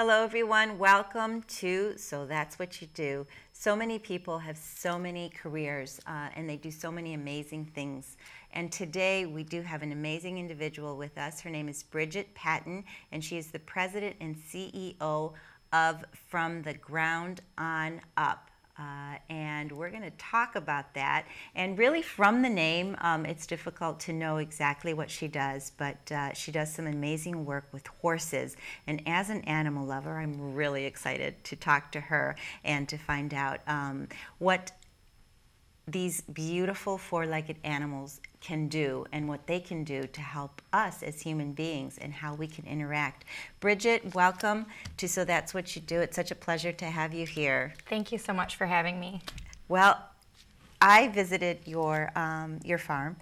Hello, everyone. Welcome to So That's What You Do. So many people have so many careers, and they do so many amazing things. And today we do have an amazing individual with us. Her name is Bridgette Patton, and she is the president and CEO of From the Ground On Up. And we're going to talk about that. And really, from the name, it's difficult to know exactly what she does, but she does some amazing work with horses. And as an animal lover, I'm really excited to talk to her and to find out what these beautiful four-legged animals can do and what they can do to help us as human beings and how we can interact. Bridgette, welcome to So That's What You Do. It's such a pleasure to have you here. Thank you so much for having me. Well, I visited your farm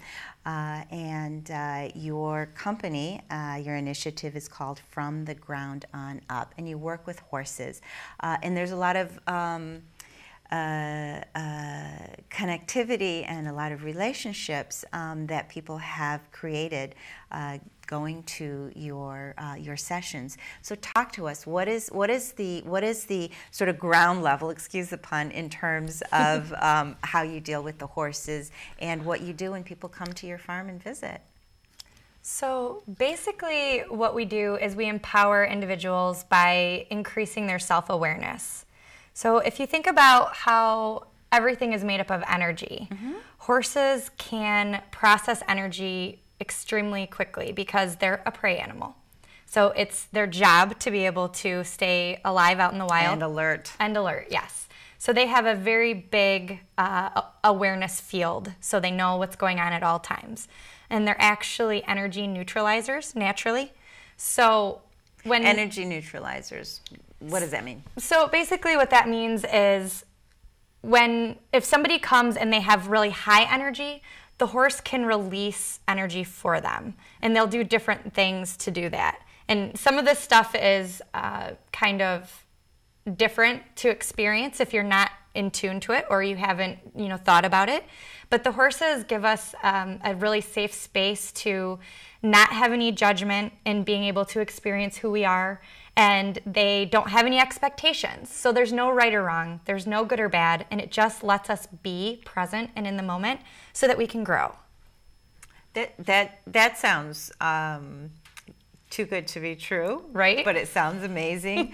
and your company, your initiative is called From the Ground On Up, and you work with horses. And there's a lot of connectivity and a lot of relationships that people have created going to your sessions. So talk to us. What is the sort of ground level, excuse the pun, in terms of how you deal with the horses and what you do when people come to your farm and visit? So basically what we do is we empower individuals by increasing their self-awareness. So if you think about how everything is made up of energy, horses can process energy extremely quickly because they're a prey animal. So it's their job to be able to stay alive out in the wild. And alert. And alert, yes. So they have a very big awareness field, so they know what's going on at all times. And they're actually energy neutralizers naturally. So when energy neutralizers, what does that mean? So basically what that means is if somebody comes and they have really high energy, the horse can release energy for them. And they'll do different things to do that. And some of this stuff is kind of different to experience if you're not in tune to it or you haven't thought about it. But the horses give us a really safe space to not have any judgment and being able to experience who we are. And they don't have any expectations. So there's no right or wrong. There's no good or bad. And it just lets us be present and in the moment so that we can grow. That sounds too good to be true. Right. But it sounds amazing.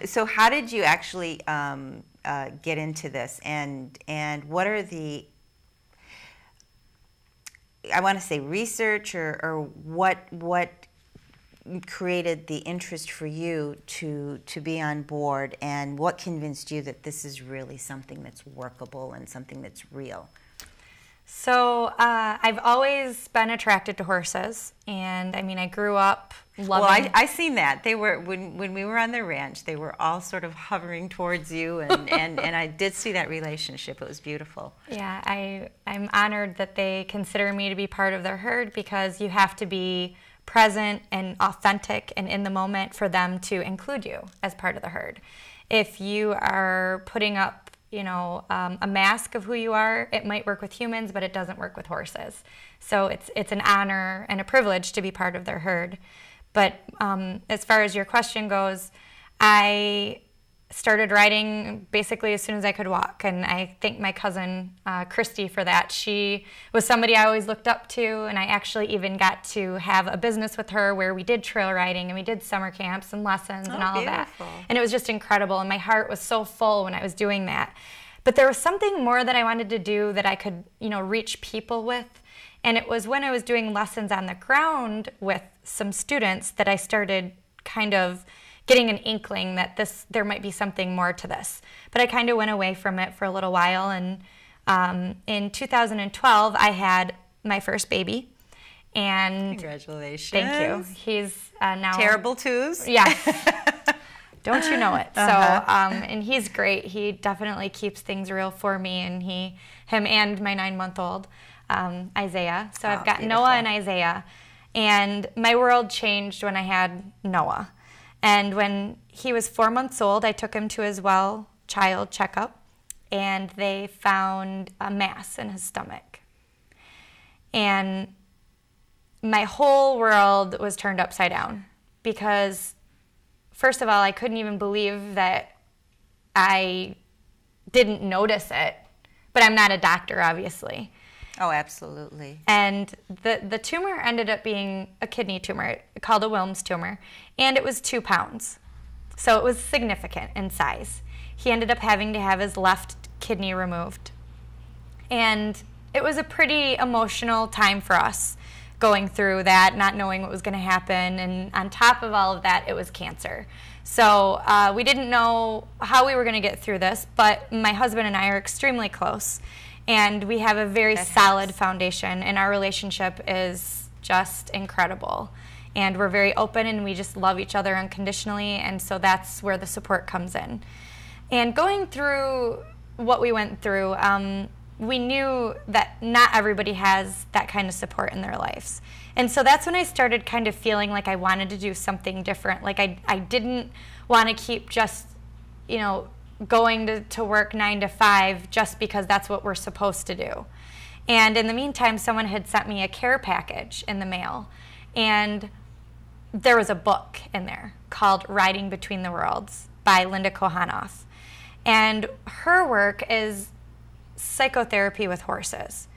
So how did you actually get into this? And what are the, I want to say research or what created the interest for you to be on board, and what convinced you that this is really something that's workable and something that's real? So I've always been attracted to horses, and I mean I grew up loving. Well, I seen that they were when we were on the ranch, they were all sort of hovering towards you, and I did see that relationship. It was beautiful. Yeah, I'm honored that they consider me to be part of their herd, because you have to be present and authentic and in the moment for them to include you as part of the herd. If you are putting up, a mask of who you are, it might work with humans, but it doesn't work with horses. So it's an honor and a privilege to be part of their herd. But as far as your question goes, I started riding basically as soon as I could walk, and I thank my cousin Christy for that. She was somebody I always looked up to, and I actually even got to have a business with her where we did trail riding and we did summer camps and lessons and all beautiful. of that. And it was just incredible, and my heart was so full when I was doing that. But there was something more that I wanted to do that I could, reach people with. And it was when I was doing lessons on the ground with some students that I started kind of getting an inkling that there might be something more to this. But I kind of went away from it for a little while, and in 2012 I had my first baby. And congratulations. Thank you. He's now terrible twos. Yeah. Don't you know it? So and he's great. He definitely keeps things real for me, and him and my 9-month-old Isaiah. So I've got beautiful. Noah and Isaiah, and my world changed when I had Noah. And when he was 4 months old, I took him to his child checkup, and they found a mass in his stomach. And my whole world was turned upside down, because first of all, I couldn't even believe that I didn't notice it, but I'm not a doctor, obviously. Oh, absolutely. And the tumor ended up being a kidney tumor called a Wilms tumor, and it was 2 pounds. So it was significant in size. He ended up having to have his left kidney removed. And it was a pretty emotional time for us going through that, not knowing what was going to happen. And on top of all of that, it was cancer. So we didn't know how we were going to get through this, but my husband and I are extremely close. And we have a very solid foundation, and our relationship is just incredible. And we're very open, and we just love each other unconditionally, and so that's where the support comes in. And going through what we went through, we knew that not everybody has that kind of support in their lives. And so that's when I started kind of feeling like I wanted to do something different. Like I didn't want to keep just, going to work 9 to 5 just because that's what we're supposed to do. And in the meantime, someone had sent me a care package in the mail, and there was a book in there called Riding Between the Worlds by Linda Kohanoff. And her work is psychotherapy with horses,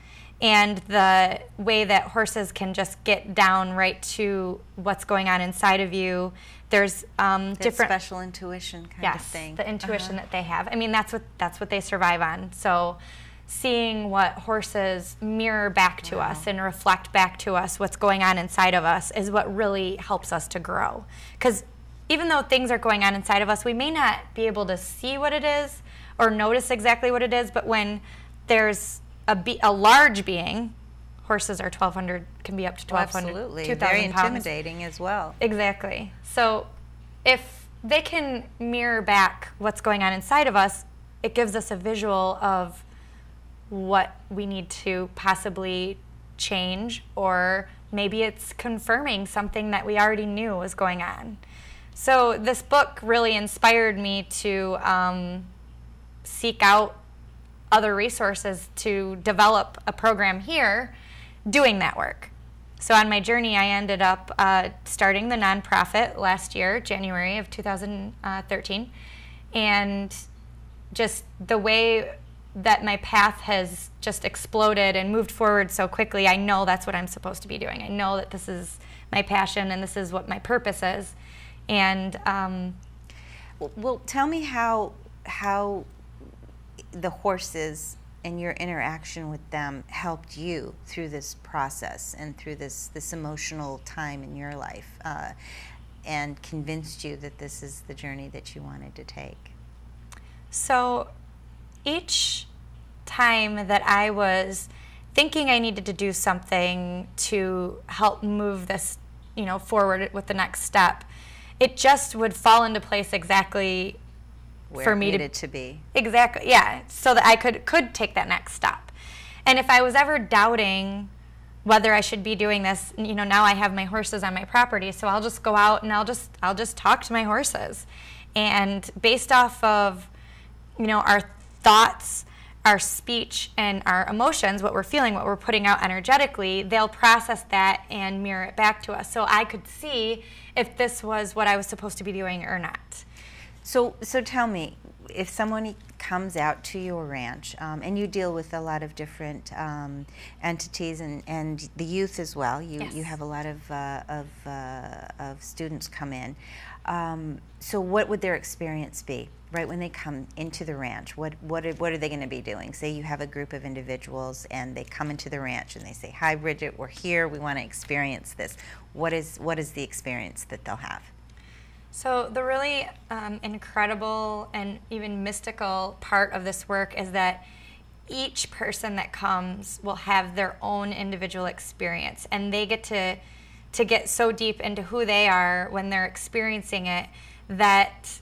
and the way that horses can just get down right to what's going on inside of you. There's different special intuition kind of thing. Yes, the intuition that they have. I mean, that's what they survive on. So seeing what horses mirror back to us and reflect back to us what's going on inside of us is what really helps us to grow. Because even though things are going on inside of us, we may not be able to see what it is or notice exactly what it is, but when there's a large being, horses are 1,200, can be up to 1,200, absolutely. 2,000 Very pounds. intimidating as well. Exactly. So if they can mirror back what's going on inside of us, it gives us a visual of what we need to possibly change, or maybe it's confirming something that we already knew was going on. So this book really inspired me to seek out other resources to develop a program here doing that work. So on my journey, I ended up starting the nonprofit last year, January of 2013, and just the way that my path has just exploded and moved forward so quickly, I know that's what I'm supposed to be doing. I know that this is my passion and this is what my purpose is. And well, tell me how the horses and your interaction with them helped you through this process and through this emotional time in your life, and convinced you that this is the journey that you wanted to take. So each time that I was thinking I needed to do something to help move this, forward with the next step, it just would fall into place exactly where for me it needed to be. Exactly, yeah, so that I could take that next step. And if I was ever doubting whether I should be doing this, now I have my horses on my property, so I'll just go out and I'll just talk to my horses. And based off of, our thoughts, our speech, and our emotions, what we're feeling, what we're putting out energetically, they'll process that and mirror it back to us. So I could see if this was what I was supposed to be doing or not. So tell me, if someone comes out to your ranch, and you deal with a lot of different entities and the youth as well. You have a lot of students come in. So what would their experience be right when they come into the ranch? What are they going to be doing? Say you have a group of individuals and they come into the ranch and they say, "Hi, Bridgette, we're here. We want to experience this." What is the experience that they'll have? So the really incredible and even mystical part of this work is that each person that comes will have their own individual experience, and they get to get so deep into who they are when they're experiencing it that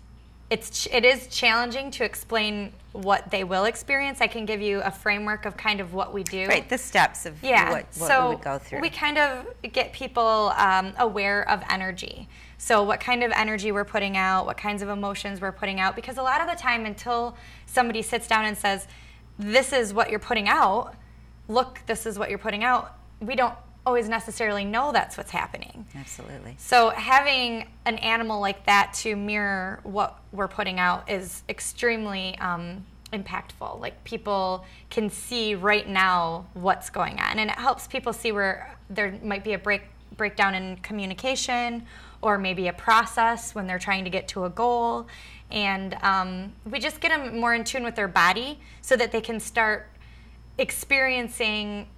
it is challenging to explain what they will experience. I can give you a framework of kind of what we do. Right, the steps of what so we would go through. We kind of get people aware of energy. So what kind of energy we're putting out, what kinds of emotions we're putting out, because a lot of the time until somebody sits down and says, "This is what you're putting out, look, this is what you're putting out," we don't always necessarily know that's what's happening. Absolutely. So having an animal like that to mirror what we're putting out is extremely impactful. Like, people can see right now what's going on, and it helps people see where there might be a breakdown in communication, or maybe a process when they're trying to get to a goal. And we just get them more in tune with their body so that they can start experiencing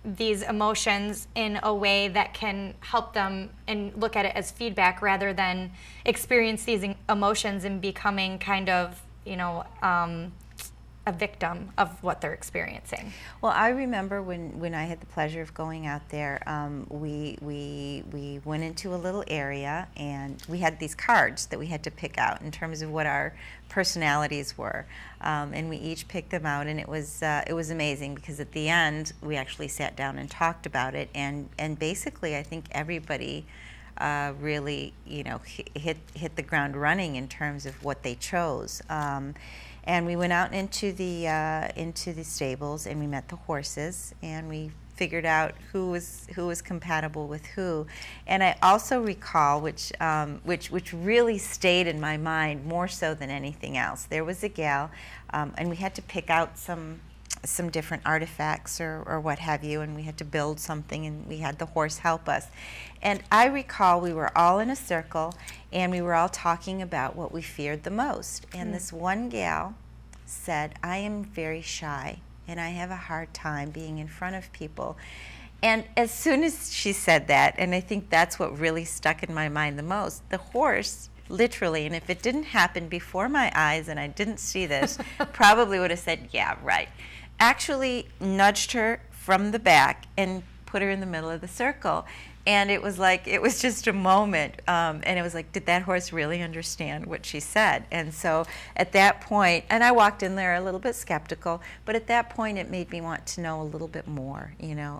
these emotions in a way that can help them and look at it as feedback, rather than experience these emotions and becoming kind of, a victim of what they're experiencing. Well, I remember when I had the pleasure of going out there, we went into a little area, and we had these cards that we had to pick out in terms of what our personalities were, and we each picked them out, and it was amazing, because at the end we actually sat down and talked about it, and basically I think everybody really hit the ground running in terms of what they chose. And we went out into the stables, and we met the horses, and we figured out who was compatible with who. And I also recall, which really stayed in my mind more so than anything else. There was a gal, and we had to pick out some different artifacts or what have you, and we had to build something, and we had the horse help us. And I recall we were all in a circle, and we were all talking about what we feared the most. And this one gal said, "I am very shy, and I have a hard time being in front of people." And as soon as she said that, and I think that's what really stuck in my mind the most, the horse literally, and if it didn't happen before my eyes and I didn't see this, probably would have said, "Yeah, right," actually nudged her from the back and put her in the middle of the circle. And it was just a moment, and it was like, did that horse really understand what she said? And so at that point, and I walked in there a little bit skeptical, but at that point it made me want to know a little bit more,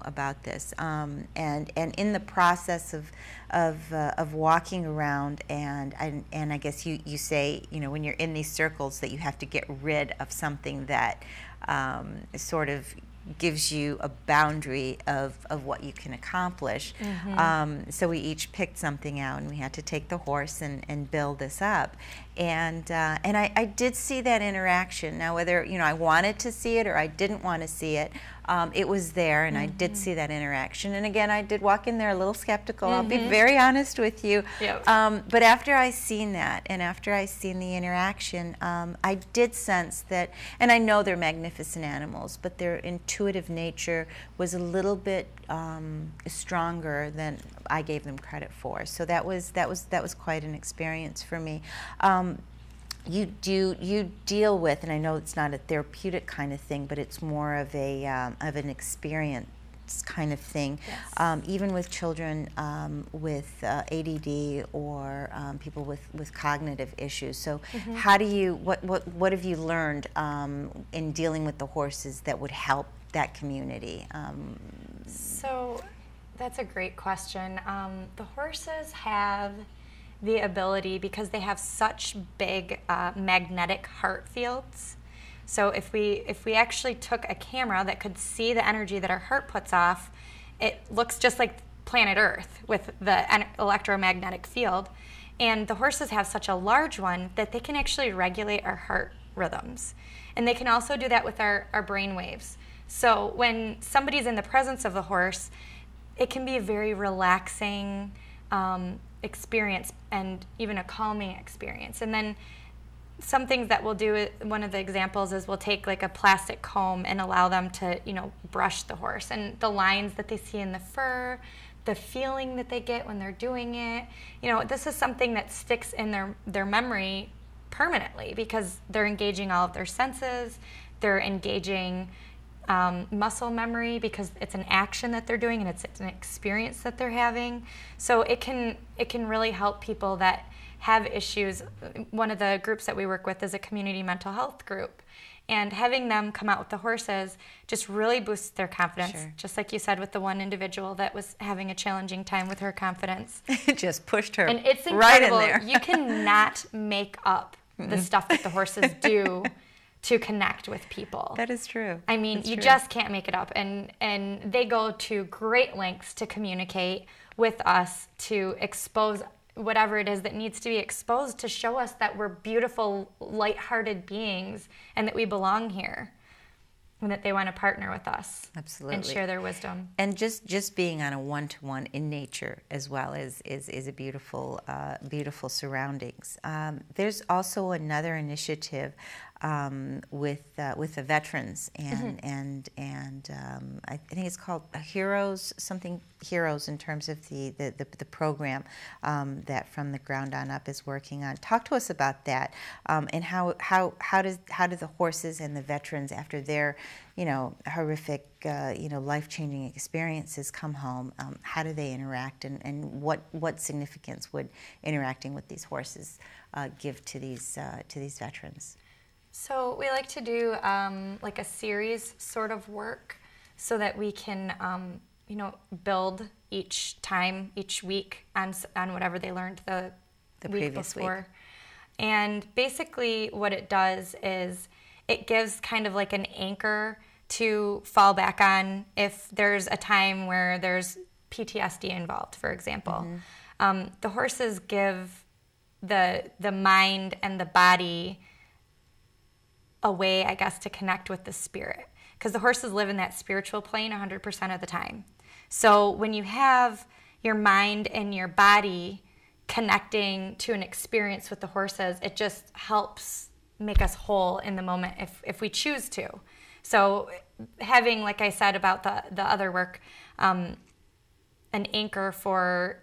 about this. And in the process of walking around, and I guess you say, when you're in these circles, that you have to get rid of something that sort of gives you a boundary of what you can accomplish. Mm-hmm. So we each picked something out, and we had to take the horse and build this up. And I did see that interaction. Now, whether I wanted to see it or I didn't want to see it, it was there, and I did see that interaction. And again, I did walk in there a little skeptical. I'll be very honest with you. Yep. But after I seen that, and after I seen the interaction, I did sense that, and I know they're magnificent animals, but their intuitive nature was a little bit stronger than I gave them credit for. So that was quite an experience for me. You deal with, and I know it's not a therapeutic kind of thing, but it's more of an experience kind of thing. Yes. Even with children with ADD or people with cognitive issues. So how do you what have you learned in dealing with the horses that would help that community? So that's a great question. The horses have the ability, because they have such big magnetic heart fields. So if we actually took a camera that could see the energy that our heart puts off, it looks just like planet Earth with the electromagnetic field. And the horses have such a large one that they can actually regulate our heart rhythms. And they can also do that with our brain waves. So when somebody's in the presence of the horse, it can be a very relaxing experience, and even a calming experience. And then some things that we'll do, one of the examples is we'll take like a plastic comb and allow them to, brush the horse, and the lines that they see in the fur, the feeling that they get when they're doing it. This is something that sticks in their memory permanently, because they're engaging all of their senses, they're engaging muscle memory, because it's an action that they're doing and it's an experience that they're having. So it can really help people that have issues. One of the groups that we work with is a community mental health group, and having them come out with the horses just really boosts their confidence. Sure. Just like you said with the one individual that was having a challenging time with her confidence. It just pushed her and it's right in incredible. there. You cannot make up the stuff that the horses do to connect with people. That is true. I mean, you just can't make it up. And they go to great lengths to communicate with us, to expose whatever it is that needs to be exposed, to show us that we're beautiful, lighthearted beings and that we belong here, and that they want to partner with us. Absolutely. And share their wisdom. And just being on a one-to-one in nature as well is a beautiful beautiful surroundings. There's also another initiative with the veterans, and I think it's called Heroes in terms of the program that From the Ground On Up is working on. Talk to us about that, and how do the horses and the veterans, after their horrific life-changing experiences, come home, how do they interact, and what significance would interacting with these horses give to these veterans? So we like to do like a series sort of work, so that we can build each week on whatever they learned the week before. And basically what it does is it gives kind of like an anchor to fall back on if there's a time where there's PTSD involved, for example. The horses give the mind and the body a way, I guess, to connect with the spirit, because the horses live in that spiritual plane 100% of the time. So when you have your mind and your body connecting to an experience with the horses, it just helps make us whole in the moment if we choose to. So having, like I said about the other work, an anchor for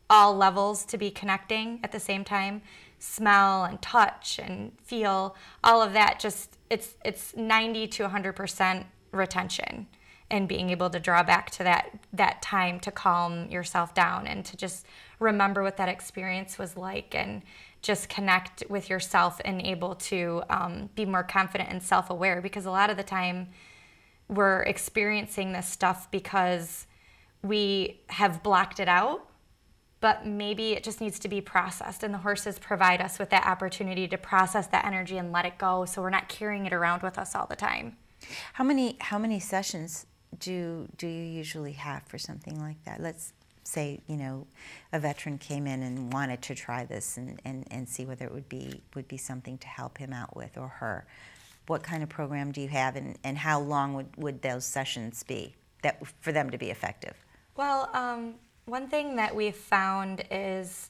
all levels to be connecting at the same time, smell and touch and feel, all of that, just it's 90 to 100% retention, and being able to draw back to that time to calm yourself down and to just remember what that experience was like, and just connect with yourself and able to be more confident and self-aware, because a lot of the time we're experiencing this stuff because we have blocked it out, but maybe it just needs to be processed, and the horses provide us with that opportunity to process that energy and let it go, so we're not carrying it around with us all the time. How many sessions do you usually have for something like that? Let's say a veteran came in and wanted to try this and see whether it would be something to help him out with, or her. What kind of program do you have, and how long would those sessions be for them to be effective? Well, one thing that we've found is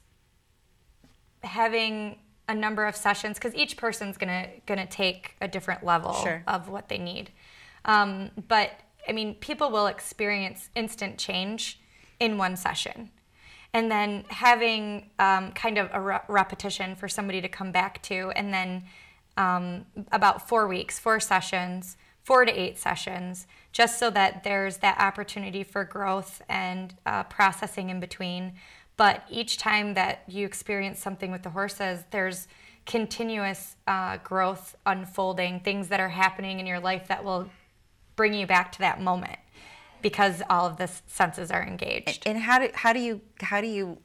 having a number of sessions, because each person's gonna take a different level of what they need. But I mean, people will experience instant change in one session, and then having kind of a repetition for somebody to come back to, and then about 4 weeks, 4 sessions, 4 to 8 sessions, just so that there's that opportunity for growth and processing in between. But each time that you experience something with the horses, there's continuous growth unfolding, things that are happening in your life that will bring you back to that moment, because all of the senses are engaged. And how do you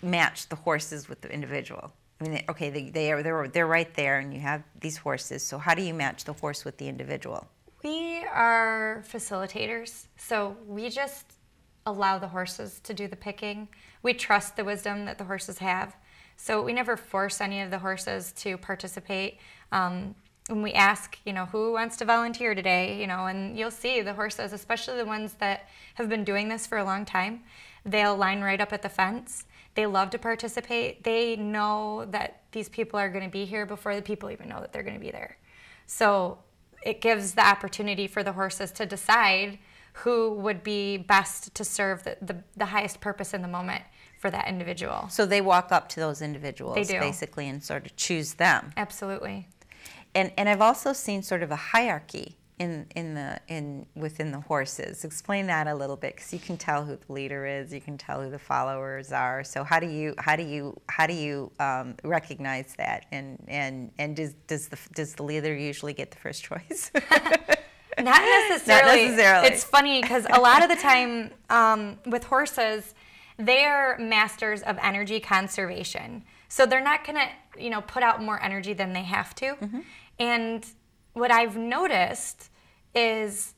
match the horses with the individual? I mean, okay, they're right there, and you have these horses. So how do you match the horse with the individual? We are facilitators, so we just allow the horses to do the picking. We trust the wisdom that the horses have, so we never force any of the horses to participate. When we ask, who wants to volunteer today, and you'll see the horses, especially the ones that have been doing this for a long time, they'll line right up at the fence. They love to participate. They know that these people are going to be here before the people even know that they're going to be there. So it gives the opportunity for the horses to decide who would be best to serve the highest purpose in the moment for that individual. So they walk up to those individuals, they do, basically, and sort of choose them. Absolutely. And I've also seen sort of a hierarchy within the horses. Explain that a little bit, because you can tell who the leader is, you can tell who the followers are. So how do you recognize that? And does the leader usually get the first choice? Not necessarily. It's funny, because a lot of the time with horses, they're masters of energy conservation. So they're not going to, put out more energy than they have to. Mm-hmm. And what I've noticed is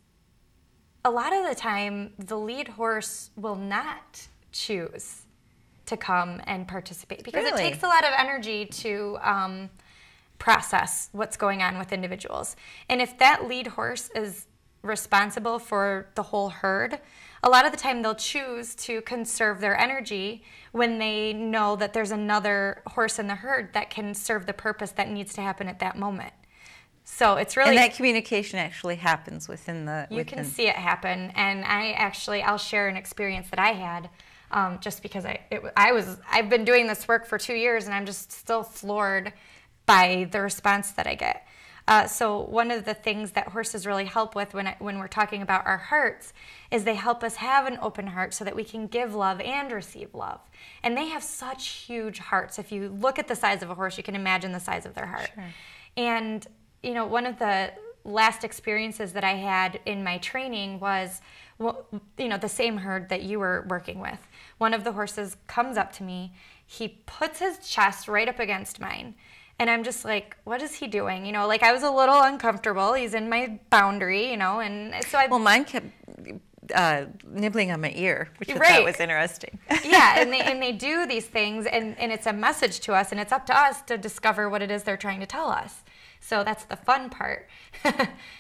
a lot of the time the lead horse will not choose to come and participate because it takes a lot of energy to process what's going on with individuals. And if that lead horse is responsible for the whole herd, a lot of the time they'll choose to conserve their energy when they know that there's another horse in the herd that can serve the purpose that needs to happen at that moment. So it's really... And that communication actually happens within the... You can see it happen. And I'll share an experience that I had just because I've been doing this work for 2 years and I'm just still floored by the response that I get. So one of the things that horses really help with when we're talking about our hearts is they help us have an open heart so that we can give love and receive love. And they have such huge hearts. If you look at the size of a horse, you can imagine the size of their heart. Sure. And, you know, one of the last experiences that I had in my training was, well, you know, the same herd that you were working with. One of the horses comes up to me. He puts his chest right up against mine. And I'm just like, what is he doing? You know, like I was a little uncomfortable. He's in my boundary, you know, and so I... Well, mine kept nibbling on my ear, which I thought was interesting. Yeah, and they do these things, and it's a message to us, and it's up to us to discover what it is they're trying to tell us. So that's the fun part.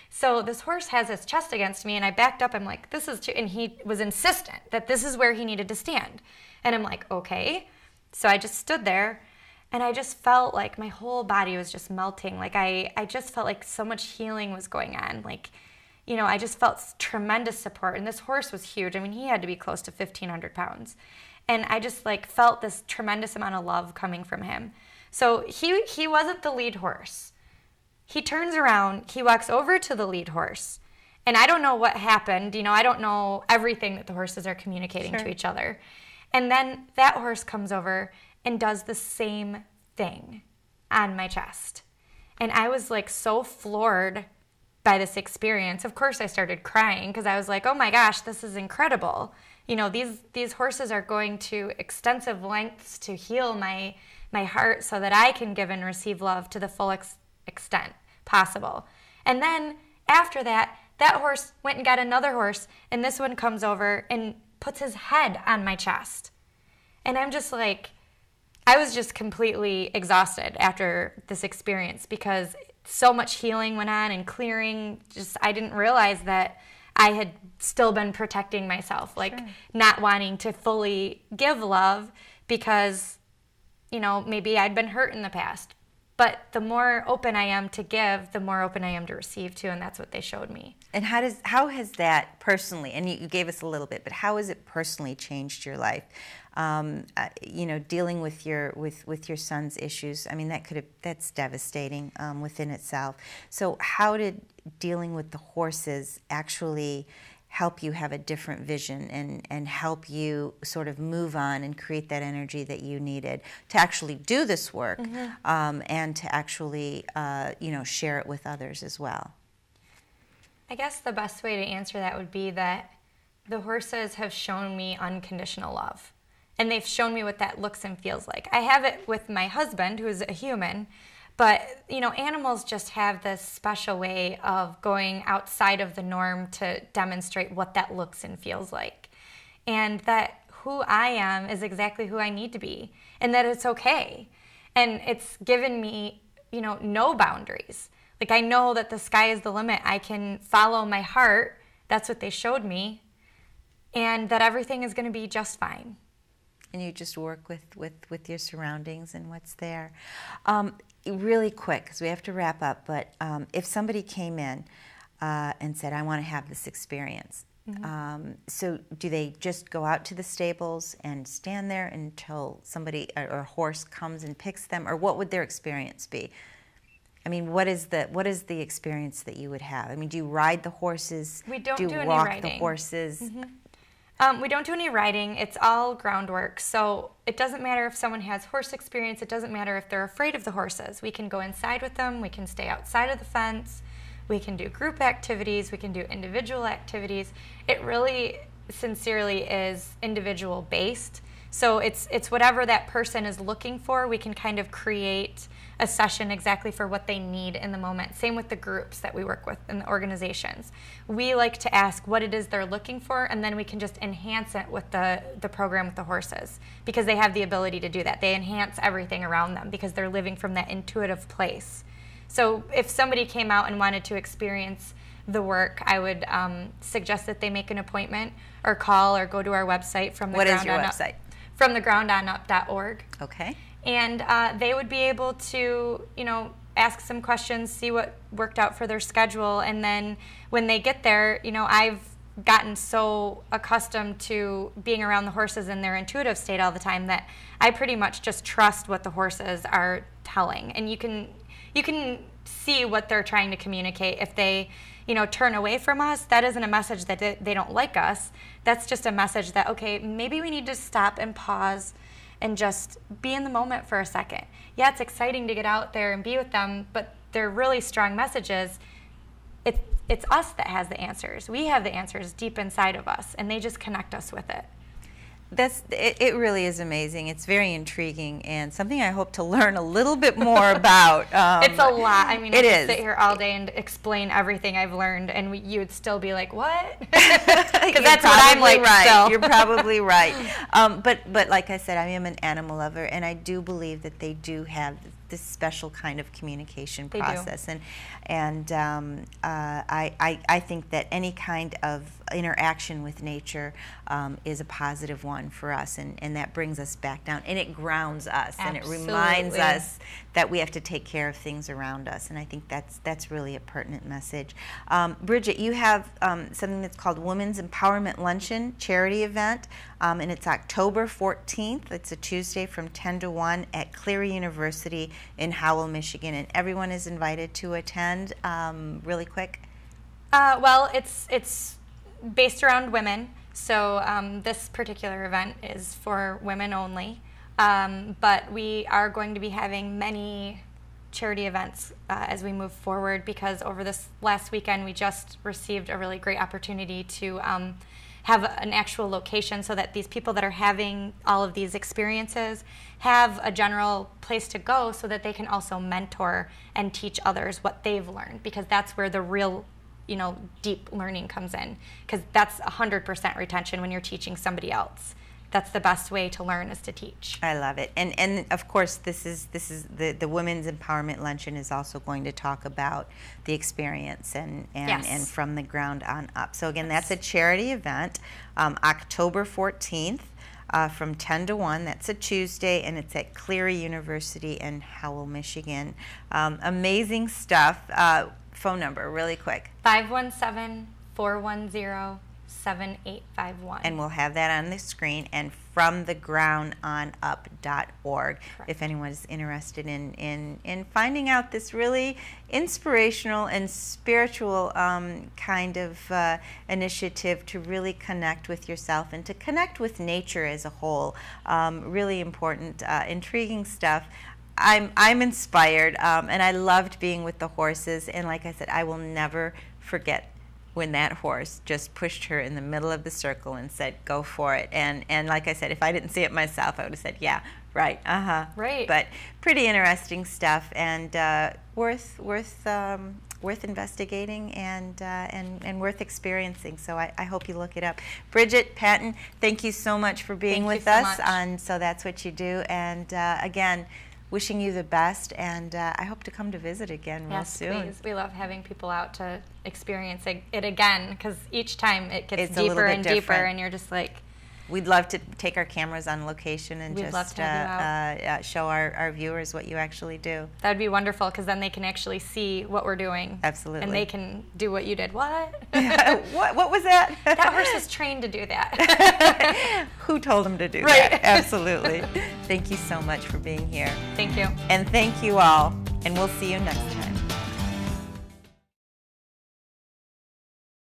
So this horse has his chest against me, and I backed up. I'm like, this is too... And he was insistent that this is where he needed to stand. And I'm like, okay. So I just stood there. And I just felt like my whole body was just melting. Like I just felt like so much healing was going on. Like, you know, I just felt tremendous support. And this horse was huge. I mean, he had to be close to 1,500 pounds. And I just like felt this tremendous amount of love coming from him. So he wasn't the lead horse. He turns around, he walks over to the lead horse. And I don't know what happened. You know, I don't know everything that the horses are communicating to each other. And then that horse comes over and does the same thing on my chest. And I was like so floored by this experience. Of course I started crying because I was like, oh my gosh, this is incredible. You know, these horses are going to extensive lengths to heal my heart so that I can give and receive love to the full extent possible. And then after that horse went and got another horse, and this one comes over and puts his head on my chest. And I'm just like, I was just completely exhausted after this experience because so much healing went on and clearing. Just I didn't realize that I had still been protecting myself, like not wanting to fully give love because, you know, maybe I'd been hurt in the past. But the more open I am to give, the more open I am to receive too, and that's what they showed me. And how has that personally, and you gave us a little bit, but how has it personally changed your life? You know, dealing with your son's issues. I mean, that's devastating within itself. So how did dealing with the horses actually help you have a different vision and help you sort of move on and create that energy that you needed to actually do this work and to actually, you know, share it with others as well? I guess the best way to answer that would be that the horses have shown me unconditional love. And they've shown me what that looks and feels like. I have it with my husband, who is a human, but, you know, animals just have this special way of going outside of the norm to demonstrate what that looks and feels like. And that who I am is exactly who I need to be, and that it's okay. And it's given me, you know, no boundaries. Like, I know that the sky is the limit. I can follow my heart. That's what they showed me. And that everything is going to be just fine. And you just work with your surroundings and what's there. Really quick, because we have to wrap up, but if somebody came in and said, I want to have this experience, so do they just go out to the stables and stand there until somebody or a horse comes and picks them, or what would their experience be? I mean, what is the experience that you would have? I mean, do you ride the horses? We don't do any walk riding. The horses? We don't do any riding. It's all groundwork. So it doesn't matter if someone has horse experience. It doesn't matter if they're afraid of the horses. We can go inside with them. We can stay outside of the fence. We can do group activities. We can do individual activities. It really, sincerely, is individual based. So it's whatever that person is looking for. We can kind of create a session exactly for what they need in the moment. Same with the groups that we work with in the organizations. We like to ask what it is they're looking for, and then we can just enhance it with the program with the horses, because they have the ability to do that. They enhance everything around them because they're living from that intuitive place. So if somebody came out and wanted to experience the work, I would suggest that they make an appointment or call or go to our website from the What ground is your on website? Up, from thegroundonup.org. Okay. And they would be able to, ask some questions, see what worked out for their schedule, and then when they get there, I've gotten so accustomed to being around the horses in their intuitive state all the time that I pretty much just trust what the horses are telling. And you can see what they're trying to communicate. If they, turn away from us, that isn't a message that they don't like us. That's just a message that, okay, maybe we need to stop and pause and just be in the moment for a second. Yeah, it's exciting to get out there and be with them, but they're really strong messages. It's us that has the answers. We have the answers deep inside of us, and they just connect us with it. It really is amazing. It's very intriguing and something I hope to learn a little bit more about. It's a lot. I mean, I could sit here all day and explain everything I've learned, and you would still be like, what? Because that's what I'm like right. still. You're probably right. But like I said, I am an animal lover, and I do believe that they do have this special kind of communication process. And I think that any kind of interaction with nature is a positive one for us, and that brings us back down, and it grounds us. Absolutely. And it reminds us that we have to take care of things around us, and I think that's really a pertinent message. Bridgette, you have something that's called Women's Empowerment Luncheon charity event, and it's October 14th. It's a Tuesday from 10 to 1 at Cleary University in Howell, Michigan, and everyone is invited to attend. Really quick. Well, it's based around women, so this particular event is for women only, but we are going to be having many charity events as we move forward, because over this last weekend we just received a really great opportunity to have an actual location so that these people that are having all of these experiences have a general place to go so that they can also mentor and teach others what they've learned, because that's where the real deep learning comes in, because that's 100% retention when you're teaching somebody else. That's the best way to learn, is to teach. I love it. And of course, this is the Women's Empowerment Luncheon is also going to talk about the experience and Yes. from the ground on up. So again, that's a charity event, October 14th from 10 to 1. That's a Tuesday, and it's at Cleary University in Howell, Michigan. Amazing stuff. Phone number, really quick. 517-410-7851. And we'll have that on the screen, and from thegroundonup.org if anyone is interested in finding out this really inspirational and spiritual kind of initiative to really connect with yourself and to connect with nature as a whole. Really important, intriguing stuff. I'm inspired, and I loved being with the horses, and like I said, I will never forget when that horse just pushed her in the middle of the circle and said, go for it. And like I said, if I didn't see it myself, I would have said, yeah, right, Right. But pretty interesting stuff, and worth investigating and worth experiencing. So I hope you look it up. Bridgette Patton, thank you so much for being with us on So That's What You Do. And again, wishing you the best, and I hope to come to visit again real soon. Yes, please. We love having people out to experience it again, because each time it gets It's deeper and different. deeper, and you're just like... We'd love to take our cameras on location and We'd love just to have you out. show our viewers what you actually do. That'd be wonderful, because then they can actually see what we're doing. Absolutely. And they can do what you did. What? What was that? That horse is trained to do that. Who told him to do Right. that? Absolutely. Thank you so much for being here. Thank you. And thank you all. And we'll see you next time.